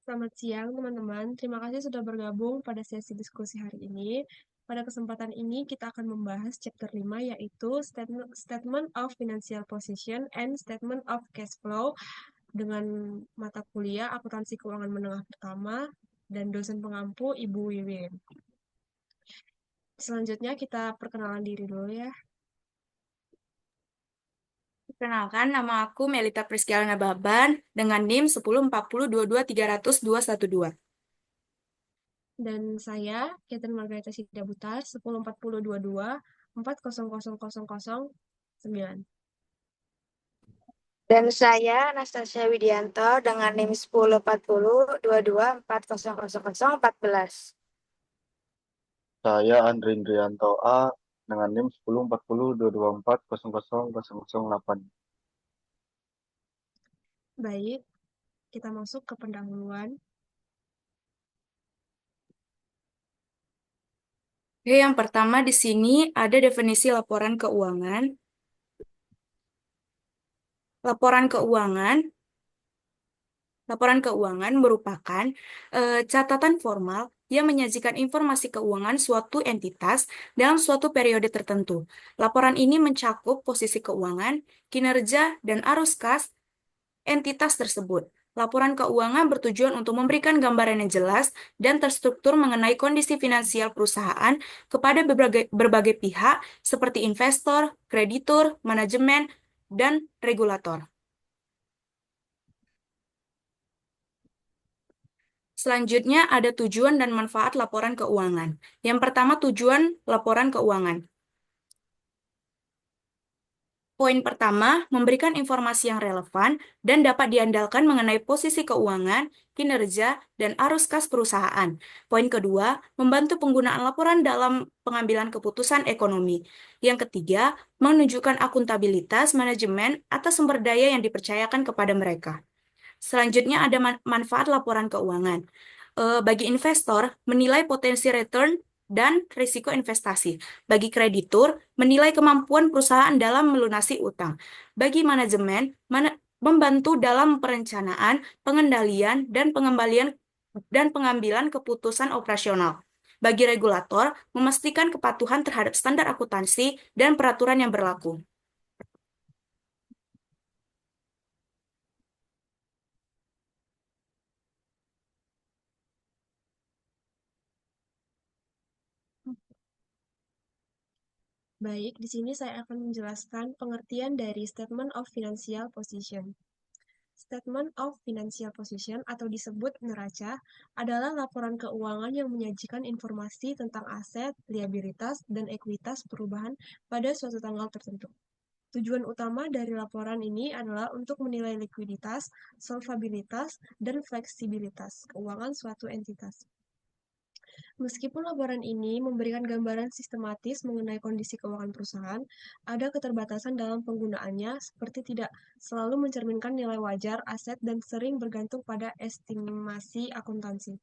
Selamat siang, teman-teman. Terima kasih sudah bergabung pada sesi diskusi hari ini. Pada kesempatan ini, kita akan membahas chapter 5, yaitu Statement of Financial Position and Statement of Cash Flow dengan mata kuliah Akuntansi Keuangan Menengah Pertama dan dosen pengampu Ibu Wiwin. Selanjutnya, kita perkenalan diri dulu ya. Perkenalkan, nama aku Melita Priskialna Baban dengan NIM 1040223112. Dan saya, Catherine Margareta Sida Butar, 104022 Dan saya Anastasia Widianto dengan NIM 104022400014. Saya Andri Indrianto A dengan NIM 104022240008. Baik, kita masuk ke pendahuluan. Oke, yang pertama di sini ada definisi laporan keuangan. Laporan keuangan Laporan keuangan merupakan catatan formal yang menyajikan informasi keuangan suatu entitas dalam suatu periode tertentu. Laporan ini mencakup posisi keuangan, kinerja, dan arus kas entitas tersebut. Laporan keuangan bertujuan untuk memberikan gambaran yang jelas dan terstruktur mengenai kondisi finansial perusahaan kepada berbagai pihak seperti investor, kreditur, manajemen, dan regulator. Selanjutnya ada tujuan dan manfaat laporan keuangan. Yang pertama, tujuan laporan keuangan. Poin pertama, memberikan informasi yang relevan dan dapat diandalkan mengenai posisi keuangan, kinerja, dan arus kas perusahaan. Poin kedua, membantu penggunaan laporan dalam pengambilan keputusan ekonomi. Yang ketiga, menunjukkan akuntabilitas manajemen atas sumber daya yang dipercayakan kepada mereka. Selanjutnya ada manfaat laporan keuangan. Bagi investor, menilai potensi return dan risiko investasi. Bagi kreditur, menilai kemampuan perusahaan dalam melunasi utang. Bagi manajemen, membantu dalam perencanaan, pengendalian, dan pengembalian dan pengambilan keputusan operasional. Bagi regulator, memastikan kepatuhan terhadap standar akuntansi dan peraturan yang berlaku. Baik, di sini saya akan menjelaskan pengertian dari Statement of Financial Position. Statement of Financial Position atau disebut neraca adalah laporan keuangan yang menyajikan informasi tentang aset, liabilitas, dan ekuitas perubahan pada suatu tanggal tertentu. Tujuan utama dari laporan ini adalah untuk menilai likuiditas, solvabilitas, dan fleksibilitas keuangan suatu entitas. Meskipun laporan ini memberikan gambaran sistematis mengenai kondisi keuangan perusahaan, ada keterbatasan dalam penggunaannya seperti tidak selalu mencerminkan nilai wajar aset dan sering bergantung pada estimasi akuntansi.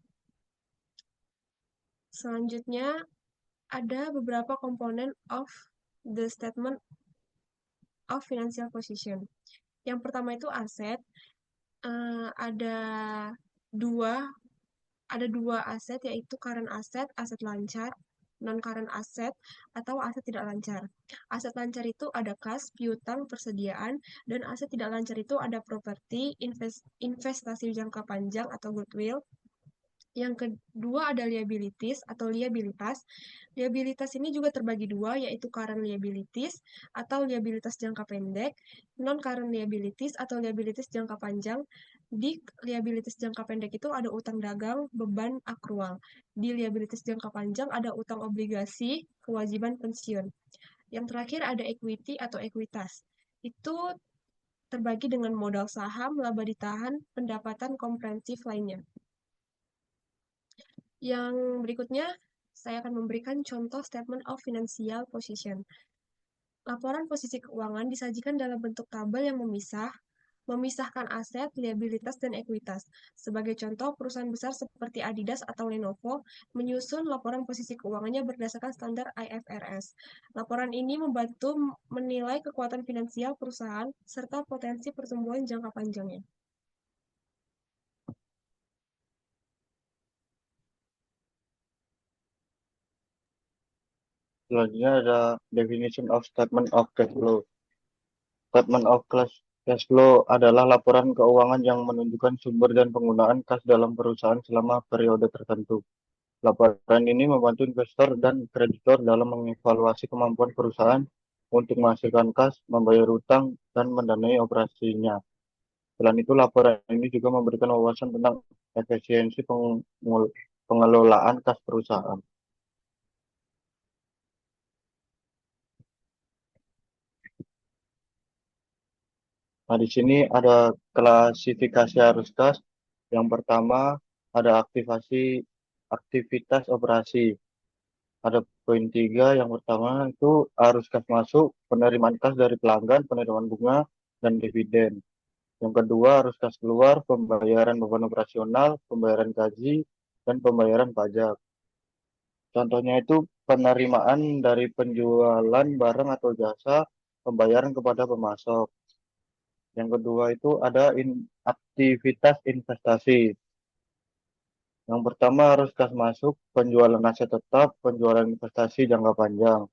Selanjutnya, ada beberapa komponen of the statement of financial position. Yang pertama itu aset. Ada dua ada dua aset, yaitu current asset, aset lancar, non-current asset, atau aset tidak lancar. Aset lancar itu ada kas, piutang, persediaan, dan aset tidak lancar itu ada properti, investasi jangka panjang atau goodwill. Yang kedua ada liabilities atau liabilitas. Liabilitas ini juga terbagi dua, yaitu current liabilities atau liabilitas jangka pendek, non-current liabilities atau liabilities jangka panjang. Di liabilitas jangka pendek itu ada utang dagang, beban akrual. Di liabilitas jangka panjang ada utang obligasi, kewajiban pensiun. Yang terakhir ada equity atau ekuitas. Itu terbagi dengan modal saham, laba ditahan, pendapatan komprehensif lainnya. Yang berikutnya, saya akan memberikan contoh Statement of Financial Position. Laporan posisi keuangan disajikan dalam bentuk tabel yang memisahkan aset, liabilitas, dan ekuitas. Sebagai contoh, perusahaan besar seperti Adidas atau Lenovo menyusun laporan posisi keuangannya berdasarkan standar IFRS. Laporan ini membantu menilai kekuatan finansial perusahaan serta potensi pertumbuhan jangka panjangnya. Selanjutnya ada definition of statement of cash flow. Statement of cash flow adalah laporan keuangan yang menunjukkan sumber dan penggunaan kas dalam perusahaan selama periode tertentu. Laporan ini membantu investor dan kreditor dalam mengevaluasi kemampuan perusahaan untuk menghasilkan kas, membayar utang, dan mendanai operasinya. Selain itu, laporan ini juga memberikan wawasan tentang efisiensi pengelolaan kas perusahaan. Nah, di sini ada klasifikasi arus kas. Yang pertama ada aktivitas operasi. Ada poin 3, yang pertama itu arus kas masuk, penerimaan kas dari pelanggan, penerimaan bunga, dan dividen. Yang kedua arus kas keluar, pembayaran beban operasional, pembayaran gaji, dan pembayaran pajak. Contohnya itu penerimaan dari penjualan barang atau jasa, pembayaran kepada pemasok. Yang kedua itu ada aktivitas investasi. Yang pertama arus kas masuk, penjualan aset tetap, penjualan investasi jangka panjang.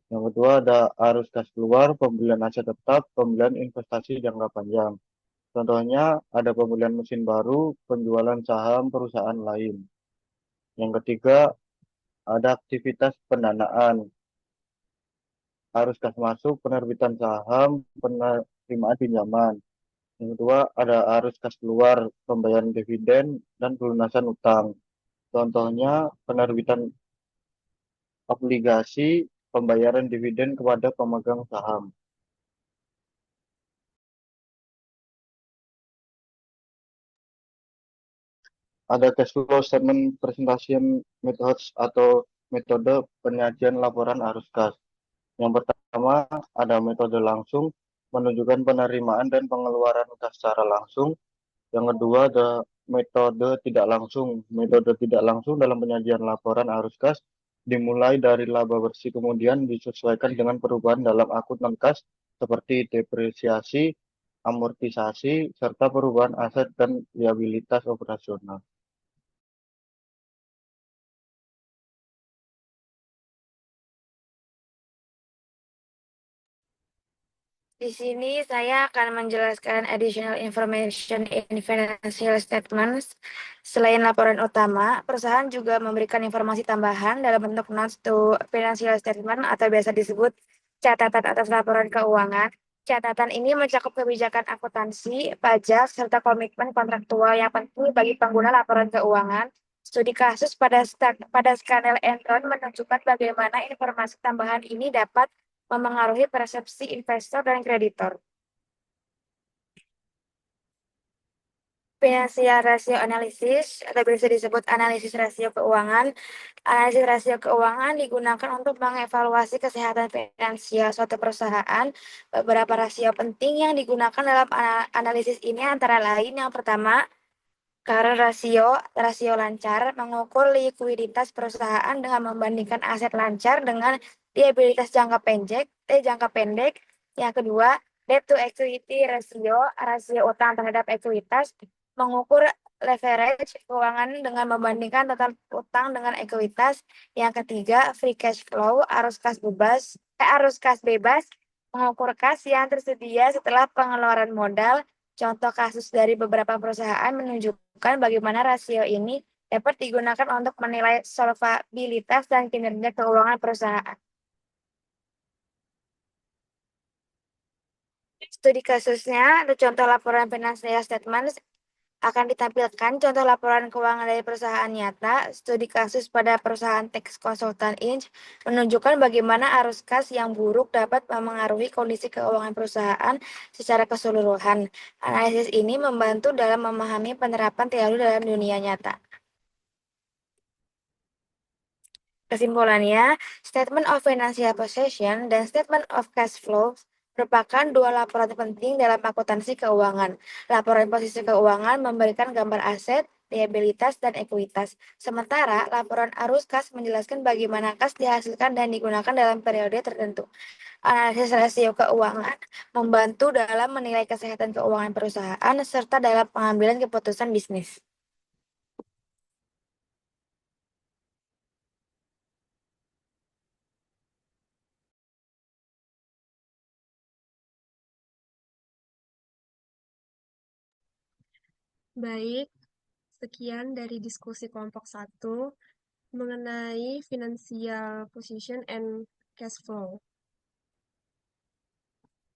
Yang kedua ada arus kas keluar, pembelian aset tetap, pembelian investasi jangka panjang. Contohnya ada pembelian mesin baru, penjualan saham perusahaan lain. Yang ketiga ada aktivitas pendanaan. Arus kas masuk, penerbitan saham, penerimaan pinjaman. Yang kedua ada arus kas keluar, pembayaran dividen, dan pelunasan utang. Contohnya penerbitan obligasi, pembayaran dividen kepada pemegang saham. Ada cash flow statement presentation methods atau metode penyajian laporan arus kas. Yang pertama ada metode langsung, menunjukkan penerimaan dan pengeluaran kas secara langsung. Yang kedua ada metode tidak langsung. Metode tidak langsung dalam penyajian laporan arus kas dimulai dari laba bersih kemudian disesuaikan dengan perubahan dalam akuntan kas seperti depresiasi, amortisasi, serta perubahan aset dan liabilitas operasional. Di sini saya akan menjelaskan additional information in financial statements. Selain laporan utama, perusahaan juga memberikan informasi tambahan dalam bentuk notes to financial statement atau biasa disebut catatan atas laporan keuangan. Catatan ini mencakup kebijakan akuntansi, pajak, serta komitmen kontraktual yang penting bagi pengguna laporan keuangan. Studi kasus pada skala Enron menunjukkan bagaimana informasi tambahan ini dapat memengaruhi persepsi investor dan kreditor. Financial ratio analysis atau biasa disebut analisis rasio keuangan. Analisis rasio keuangan digunakan untuk mengevaluasi kesehatan finansial suatu perusahaan. Beberapa rasio penting yang digunakan dalam analisis ini antara lain yang pertama, current rasio lancar, mengukur likuiditas perusahaan dengan membandingkan aset lancar dengan liabilitas jangka pendek. Yang kedua, debt to equity rasio utang terhadap ekuitas, mengukur leverage keuangan dengan membandingkan total utang dengan ekuitas. Yang ketiga, free cash flow, arus kas bebas, mengukur kas yang tersedia setelah pengeluaran modal. Contoh kasus dari beberapa perusahaan menunjukkan bagaimana rasio ini dapat digunakan untuk menilai solvabilitas dan kinerja keuangan perusahaan. Studi kasusnya, ada contoh laporan financial statements, akan ditampilkan contoh laporan keuangan dari perusahaan nyata. Studi kasus pada perusahaan Tax Consultant Inc. menunjukkan bagaimana arus kas yang buruk dapat memengaruhi kondisi keuangan perusahaan secara keseluruhan. Analisis ini membantu dalam memahami penerapan teori dalam dunia nyata. Kesimpulannya, Statement of Financial Position dan Statement of Cash Flow merupakan dua laporan penting dalam akuntansi keuangan. Laporan posisi keuangan memberikan gambar aset, liabilitas, dan ekuitas. Sementara laporan arus kas menjelaskan bagaimana kas dihasilkan dan digunakan dalam periode tertentu. Analisis rasio keuangan membantu dalam menilai kesehatan keuangan perusahaan serta dalam pengambilan keputusan bisnis. Baik, sekian dari diskusi kelompok 1 mengenai financial position and cash flow.